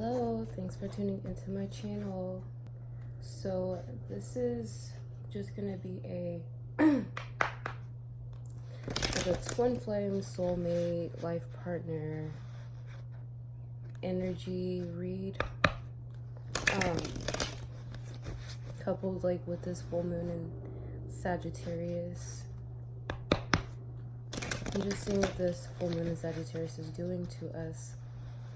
Hello, thanks for tuning into my channel. So this is just gonna be a like a twin flame soulmate life partner energy read. Coupled like with this full moon in Sagittarius. I'm just seeing what this full moon in Sagittarius is doing to us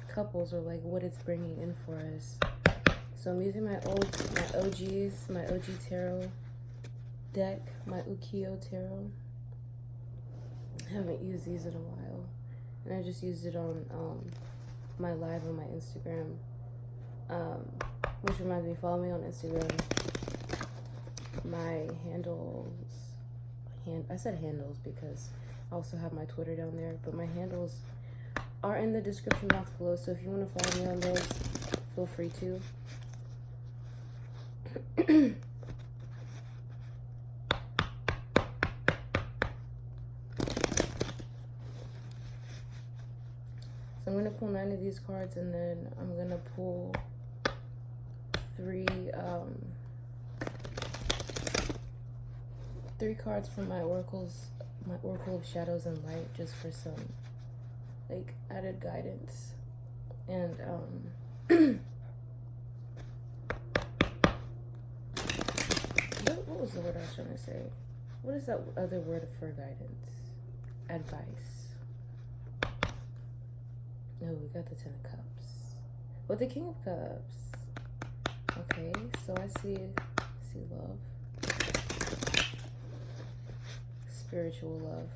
couples, or like what it's bringing in for us. So I'm using my OGs, my OG tarot deck, my Ukiyo tarot. I haven't used these in a while, and I just used it on my live on my Instagram. Which reminds me, follow me on Instagram. My I said handles because I also have my Twitter down there, but my handles are in the description box below, so if you want to follow me on those, feel free to. So I'm going to pull 9 of these cards, and then I'm going to pull 3 cards from my Oracle of Shadows and Light, just for some like added guidance. And what was the word I was trying to say? What is that other word for guidance? Advice. No, we got the 10 of Cups. But the King of Cups. Okay, so I see love. Spiritual love.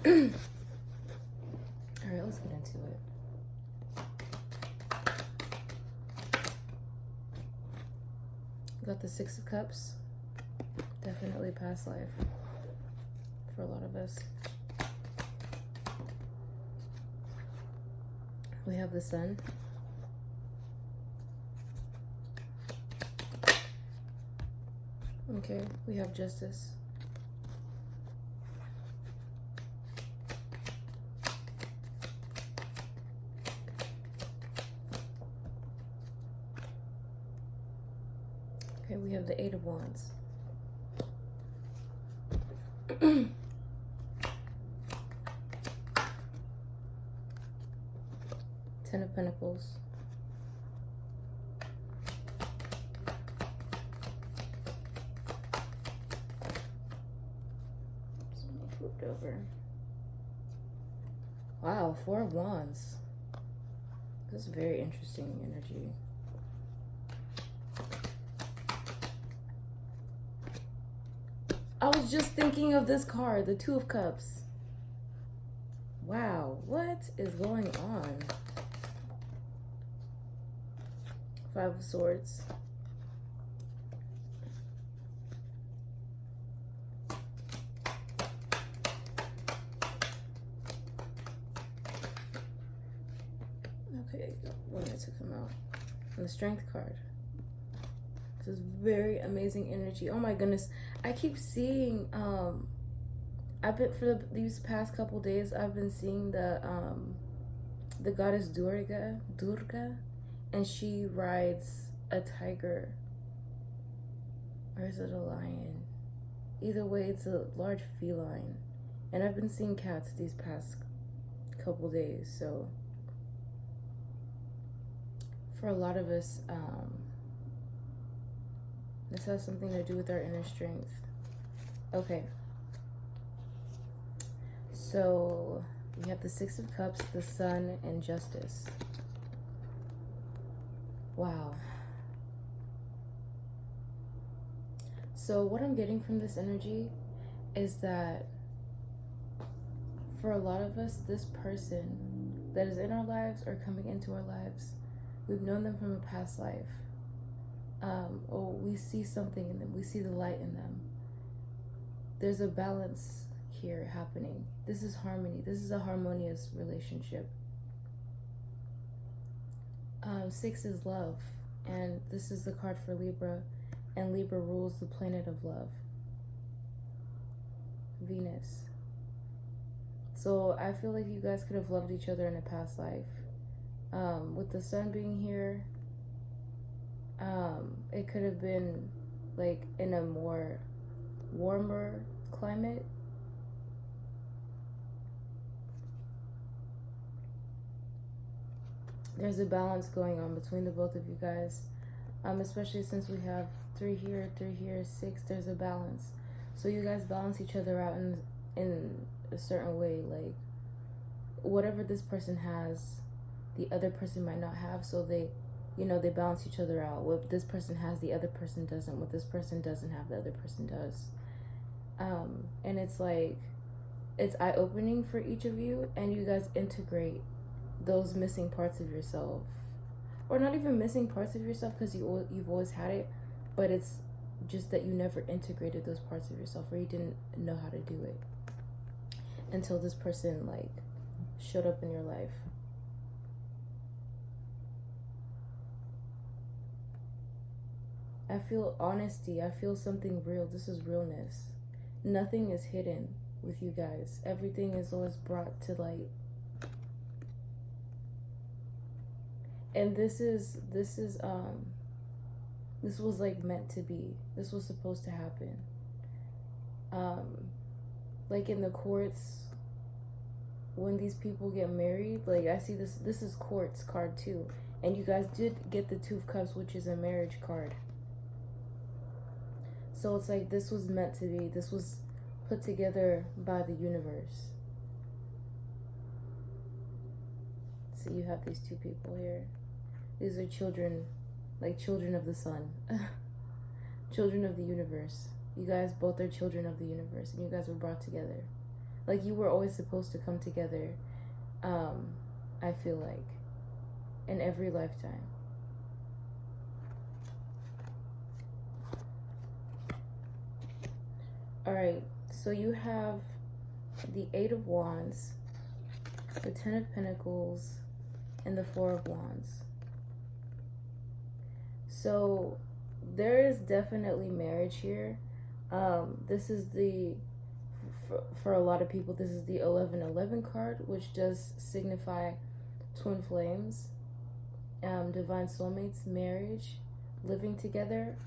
Alright, let's get into it. Got the 6 of Cups. Definitely past life for a lot of us. We have the Sun. Okay, we have Justice. Okay, we have the 8 of Wands. 10 of Pentacles. Flipped over. Wow, 4 of Wands. This is very interesting energy. I was just thinking of this card, the 2 of Cups. Wow, what is going on? 5 of Swords. Okay, when I took him out. And the Strength card. This is very amazing energy. Oh my goodness. I keep seeing, I've been, for these past couple days, I've been seeing the goddess Durga, and she rides a tiger. Or is it a lion? Either way, it's a large feline. And I've been seeing cats these past couple days, so for a lot of us, this has something to do with our inner strength. Okay. So we have the 6 of Cups, the Sun, and Justice. Wow. So what I'm getting from this energy is that for a lot of us, this person that is in our lives or coming into our lives, we've known them from a past life. Or we see something in them. We see the light in them. There's a balance here happening. This is harmony. This is a harmonious relationship. 6 is love. And this is the card for Libra, and Libra rules the planet of love, Venus. So I feel like you guys could have loved each other in a past life. With the sun being here, it could have been like in a more warmer climate. There's a balance going on between the both of you guys, especially since we have 3 here, 6. There's a balance, so you guys balance each other out in a certain way. Like whatever this person has, the other person might not have, so they balance each other out. What this person has, the other person doesn't. What this person doesn't have, the other person does. And it's like, it's eye-opening for each of you, and you guys integrate those missing parts of yourself, or not even missing parts of yourself, because you've always had it, but it's just that you never integrated those parts of yourself, or you didn't know how to do it until this person like showed up in your life. I feel honesty. I feel something real. This is realness. Nothing is hidden with you guys. Everything is always brought to light. And this was like meant to be. This was supposed to happen. Like in the courts, when these people get married, like I see this is courts card too. And you guys did get the 2 of Cups, which is a marriage card. So it's like this was meant to be. This was put together by the universe. So you have these 2 people here. These are children, like children of the sun. Children of the universe. You guys both are children of the universe, and you guys were brought together. Like you were always supposed to come together, I feel like, in every lifetime. Alright, so you have the 8 of Wands, the 10 of Pentacles, and the 4 of Wands. So there is definitely marriage here. This is for a lot of people, this is the 1111 card, which does signify twin flames, divine soulmates, marriage, living together.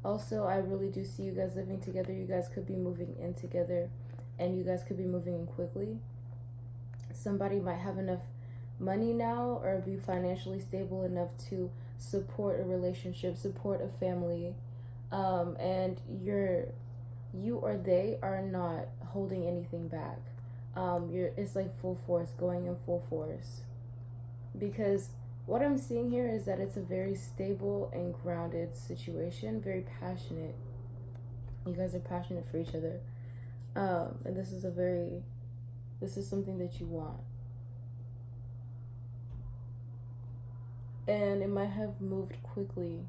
Also, I really do see you guys living together. You guys could be moving in together, and you guys could be moving in quickly. Somebody might have enough money now or be financially stable enough to support a relationship, support a family, and you or they are not holding anything back. It's like full force, going in full force, because what I'm seeing here is that it's a very stable and grounded situation, very passionate. You guys are passionate for each other. And this is something that you want. And it might have moved quickly.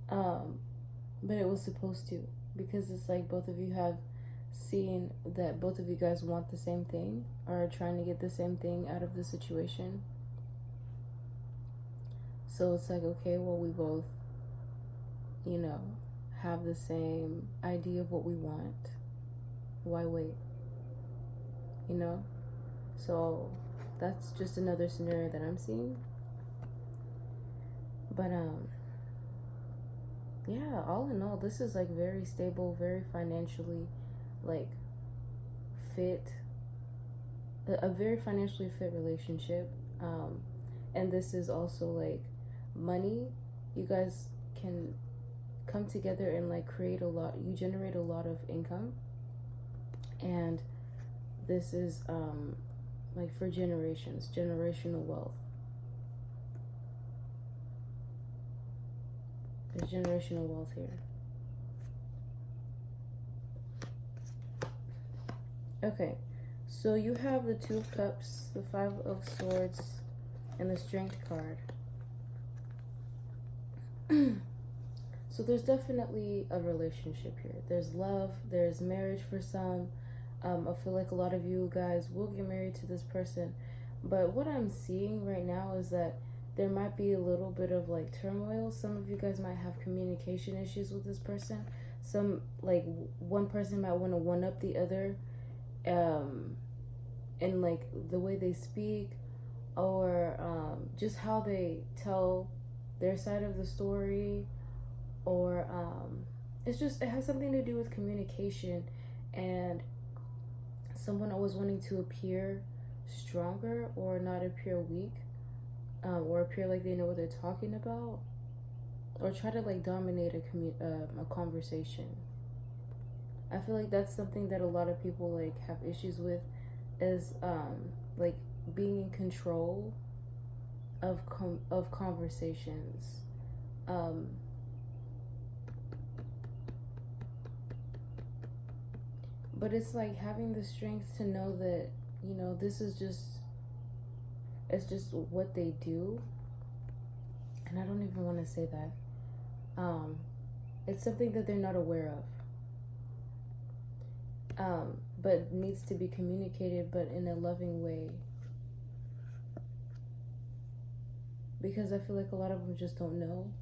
But it was supposed to, because it's like both of you have seen that both of you guys want the same thing, or are trying to get the same thing out of the situation. So it's like, okay, well, we both, have the same idea of what we want. Why wait? So that's just another scenario that I'm seeing. But yeah, all in all, this is like very stable, very financially like fit, a very financially fit relationship. And this is also like money. You guys can come together and like create you generate a lot of income, and this is like for generations, generational wealth. There's generational wealth here. Okay, so you have the 2 of Cups, the 5 of Swords, and the Strength card. So there's definitely a relationship here. There's love, there's marriage for some. I feel like a lot of you guys will get married to this person. But what I'm seeing right now is that there might be a little bit of like turmoil. Some of you guys might have communication issues with this person. Some, like, one person might want to one up the other, in like the way they speak, or just how they tell their side of the story, or it's just, it has something to do with communication, and someone always wanting to appear stronger or not appear weak, or appear like they know what they're talking about, or try to like dominate a conversation. I feel like that's something that a lot of people like have issues with, is like being in control of conversations. But it's like having the strength to know that, you know, this is just, it's just what they do. And I don't even want to say that. It's something that they're not aware of. But needs to be communicated, but in a loving way. Because I feel like a lot of them just don't know.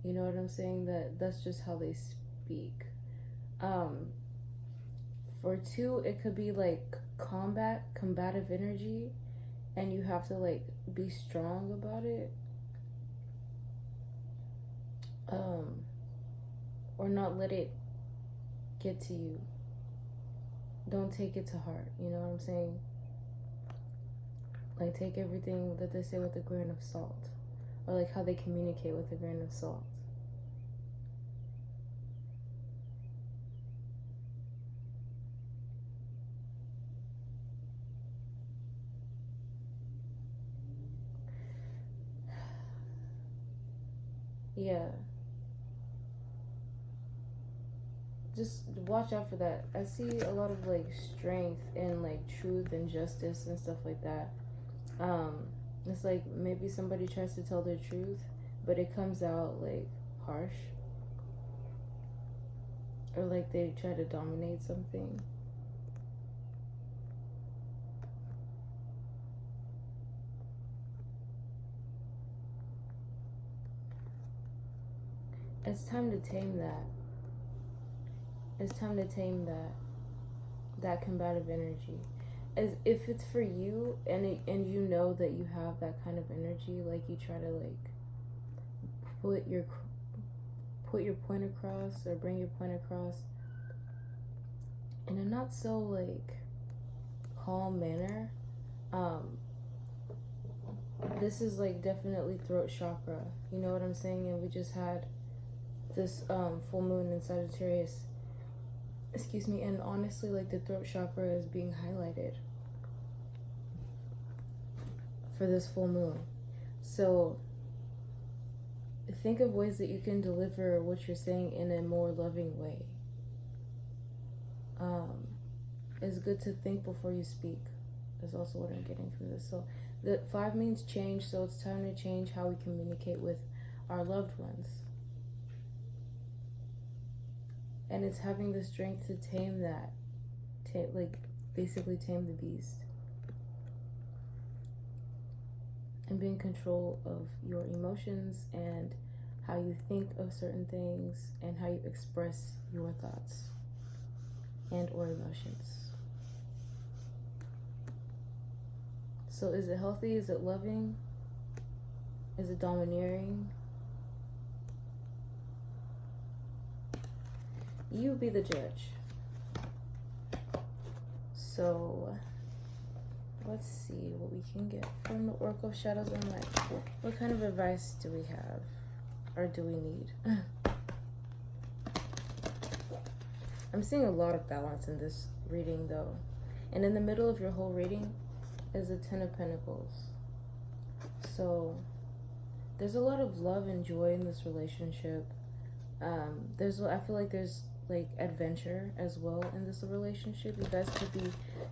You know what I'm saying? That's just how they speak. For two, it could be like combative energy, and you have to like be strong about it. Or not let it get to you. Don't take it to heart, you know what I'm saying? Like, take everything that they say with a grain of salt, or like how they communicate with a grain of salt. Yeah. Just watch out for that. I see a lot of like strength and like truth and justice and stuff like that. It's like maybe somebody tries to tell their truth, but it comes out like harsh, or like they try to dominate something. It's time to tame that. It's time to tame that combative energy. As if it's for you, and you know that you have that kind of energy, like you try to like put your point across, or bring your point across in a not so like calm manner. This is like definitely throat chakra, you know what I'm saying? And we just had this full moon in Sagittarius, excuse me, and honestly, like, the throat chakra is being highlighted for this full moon. So think of ways that you can deliver what you're saying in a more loving way. It's good to think before you speak, is also what I'm getting from this. So the 5 means change, so it's time to change how we communicate with our loved ones. And it's having the strength to tame that, like basically tame the beast, and be in control of your emotions and how you think of certain things and how you express your thoughts and or emotions. So is it healthy? Is it loving? Is it domineering? You be the judge. So let's see what we can get from the Oracle of Shadows and Light. What kind of advice do we have, or do we need? I'm seeing a lot of balance in this reading though. And in the middle of your whole reading is the 10 of Pentacles. So there's a lot of love and joy in this relationship. I feel like there's like adventure as well in this relationship. You guys could be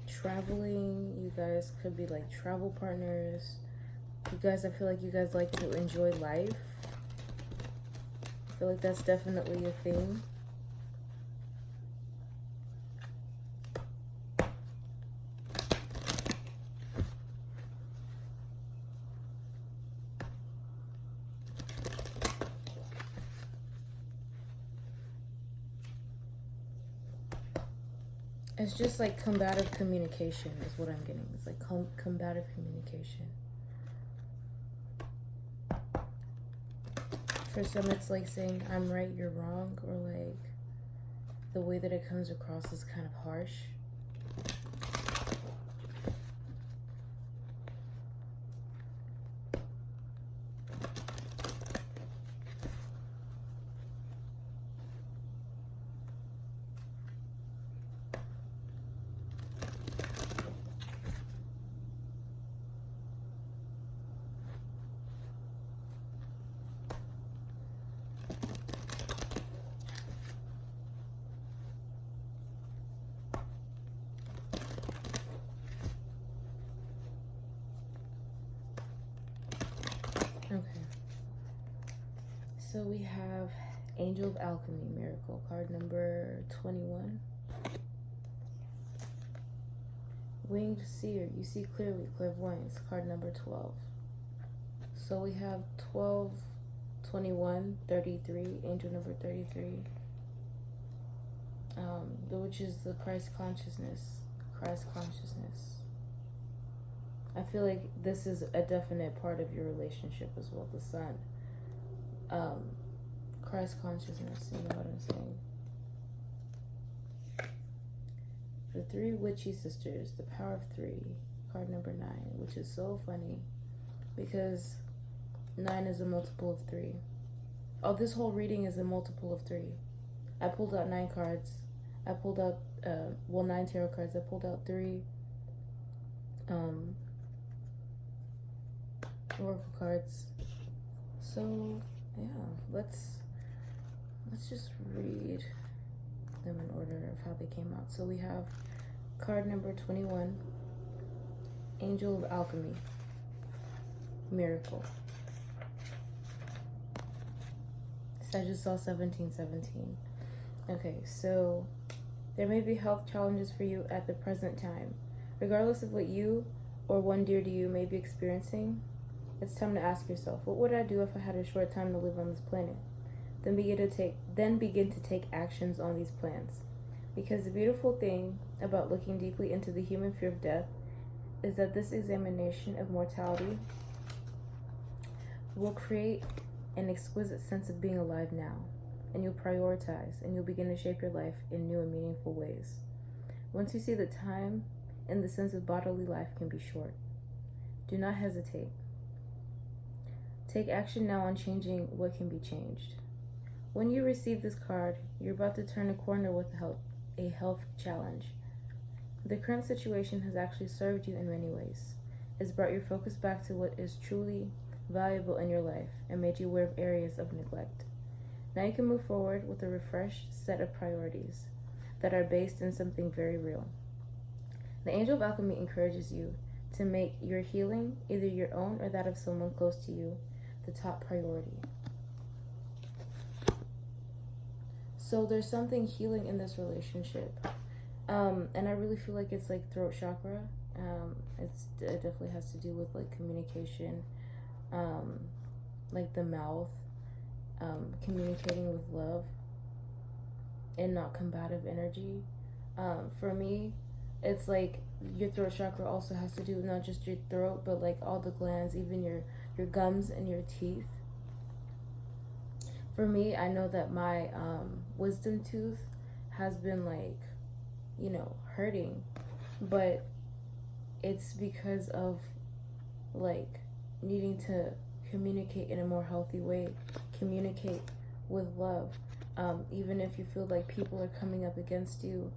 traveling. You guys could be like travel partners. You guys, I feel like you guys like to enjoy life. I feel like that's definitely a thing. It's just like combative communication is what I'm getting. It's like combative communication. For some, it's like saying, I'm right, you're wrong, or like the way that it comes across is kind of harsh. Okay. So we have Angel of Alchemy, Miracle, card number 21. Winged Seer, you see clearly, Clairvoyance, card number 12. So we have 12, 21, 33, Angel number 33. Which is the Christ consciousness. I feel like this is a definite part of your relationship as well, the Sun. Christ consciousness, you know what I'm saying? The three witchy sisters, the power of three, card number 9, which is so funny because 9 is a multiple of 3. Oh, this whole reading is a multiple of 3. I pulled out 9 cards. I pulled out, 9 tarot cards. I pulled out 3 oracle cards. So yeah, let's just read them in order of how they came out. So we have card number 21, Angel of Alchemy, Miracle. Sagittarius 1717. Okay, so there may be health challenges for you at the present time. Regardless of what you or one dear to you may be experiencing, it's time to ask yourself, what would I do if I had a short time to live on this planet? Then begin to take actions on these plans. Because the beautiful thing about looking deeply into the human fear of death is that this examination of mortality will create an exquisite sense of being alive now, and you'll prioritize and you'll begin to shape your life in new and meaningful ways. Once you see that time and the sense of bodily life can be short, do not hesitate. Take action now on changing what can be changed. When you receive this card, you're about to turn a corner with a health challenge. The current situation has actually served you in many ways. It's brought your focus back to what is truly valuable in your life and made you aware of areas of neglect. Now you can move forward with a refreshed set of priorities that are based in something very real. The Angel of Alchemy encourages you to make your healing, either your own or that of someone close to you, the top priority. So there's something healing in this relationship. And I really feel like it's like throat chakra. It definitely has to do with like communication, like the mouth, communicating with love and not combative energy. For me, it's like your throat chakra also has to do with not just your throat, but like all the glands, even your gums and your teeth. For me, I know that my wisdom tooth has been like, hurting, but it's because of like needing to communicate in a more healthy way, communicate with love. Even if you feel like people are coming up against you,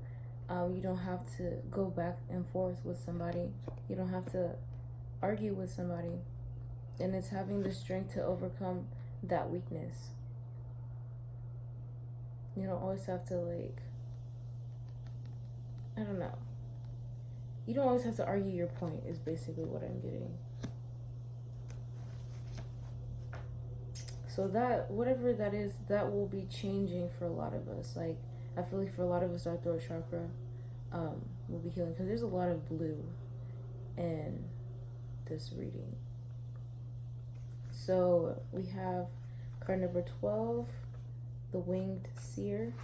you don't have to go back and forth with somebody. You don't have to argue with somebody. And it's having the strength to overcome that weakness. You don't always have to I don't know. You don't always have to argue your point is basically what I'm getting. So that, whatever that is, that will be changing for a lot of us. Like, I feel like for a lot of us, our throat chakra will be healing. Because there's a lot of blue in this reading. So we have card number 12, the Winged Seer.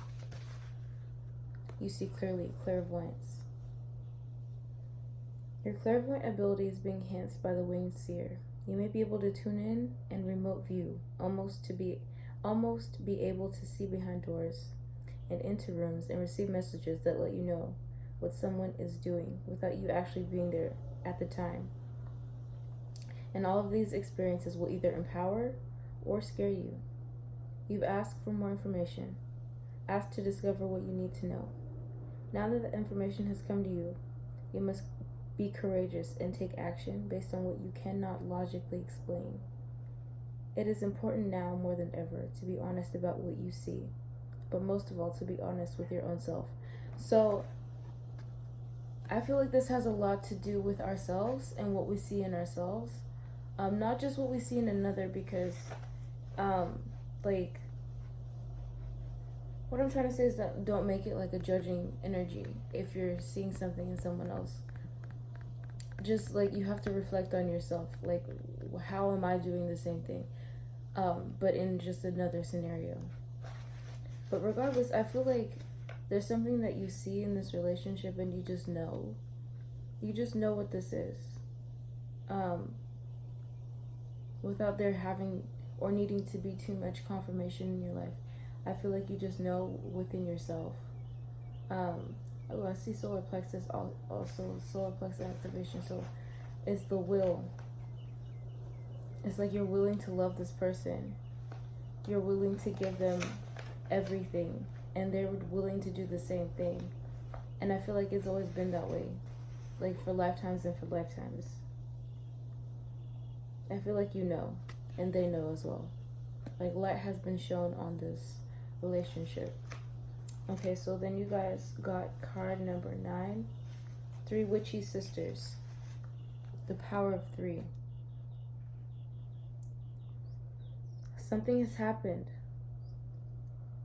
You see clearly, clairvoyance. Your clairvoyant ability is being enhanced by the winged seer. You may be able to tune in and remote view, almost be able to see behind doors and into rooms and receive messages that let you know what someone is doing without you actually being there at the time. And all of these experiences will either empower or scare you. You've asked for more information, asked to discover what you need to know. Now that the information has come to you, you must be courageous and take action based on what you cannot logically explain. It is important now more than ever to be honest about what you see, but most of all to be honest with your own self. So I feel like this has a lot to do with ourselves and what we see in ourselves. Not just what we see in another, because like, what I'm trying to say is that don't make it like a judging energy if you're seeing something in someone else. Just like, you have to reflect on yourself, like, how am I doing the same thing, but in just another scenario. But regardless, I feel like there's something that you see in this relationship and you just know what this is, without there having or needing to be too much confirmation in your life. I feel like you just know within yourself. Oh, I see solar plexus also, solar plexus activation. So it's the will. It's like you're willing to love this person. You're willing to give them everything, and they're willing to do the same thing. And I feel like it's always been that way, like for lifetimes and for lifetimes. I feel like you know, and they know as well. Like, light has been shown on this relationship. Okay, so then you guys got card number 9, 3 witchy sisters. The power of 3. Something has happened.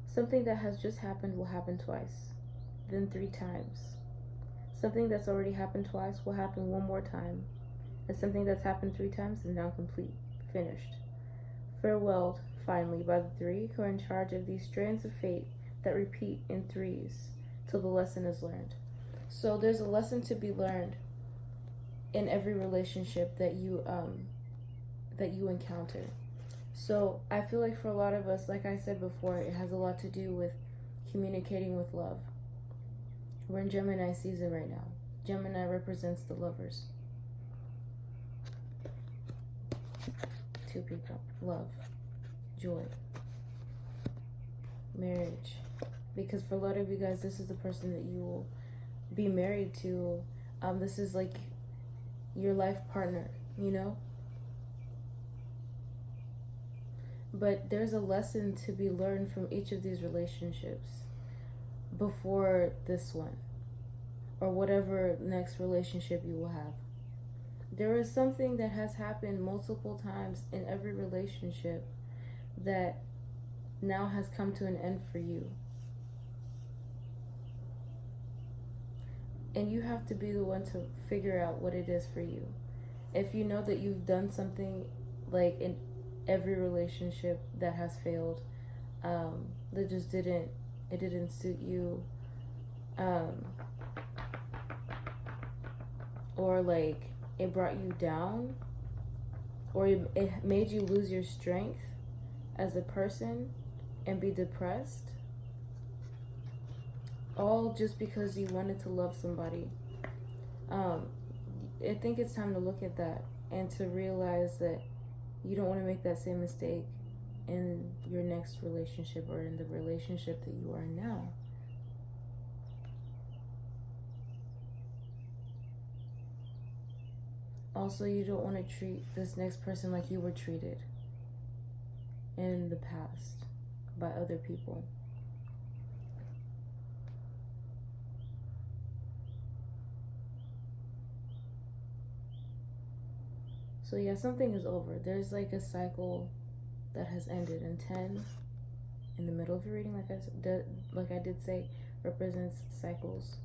Something that has just happened will happen twice, then 3 times. Something that's already happened twice will happen one more time. And something that's happened 3 times is now complete, finished. Farewelled, finally, by the 3 who are in charge of these strands of fate that repeat in 3s till the lesson is learned. So there's a lesson to be learned in every relationship that you encounter. So I feel like for a lot of us, like I said before, it has a lot to do with communicating with love. We're in Gemini season right now. Gemini represents the lovers. 2 people. Love. Joy. Marriage. Because for a lot of you guys, this is the person that you will be married to. This is like your life partner, you know? But there's a lesson to be learned from each of these relationships before this one, or whatever next relationship you will have. There is something that has happened multiple times in every relationship that now has come to an end for you. And you have to be the one to figure out what it is for you. If you know that you've done something like in every relationship that has failed, that just didn't suit you, or like it brought you down, or it made you lose your strength as a person and be depressed, all just because you wanted to love somebody. I think it's time to look at that and to realize that you don't want to make that same mistake in your next relationship or in the relationship that you are in now. Also, you don't want to treat this next person like you were treated in the past by other people. So yeah, something is over. There's like a cycle that has ended, and 10 in the middle of your reading, like I did say, represents cycles.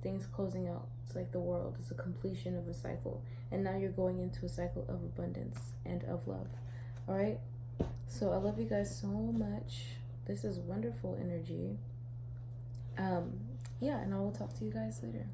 Things closing out. It's like the world. It's a completion of a cycle. And now you're going into a cycle of abundance and of love. Alright? So I love you guys so much. This is wonderful energy. Yeah, and I will talk to you guys later.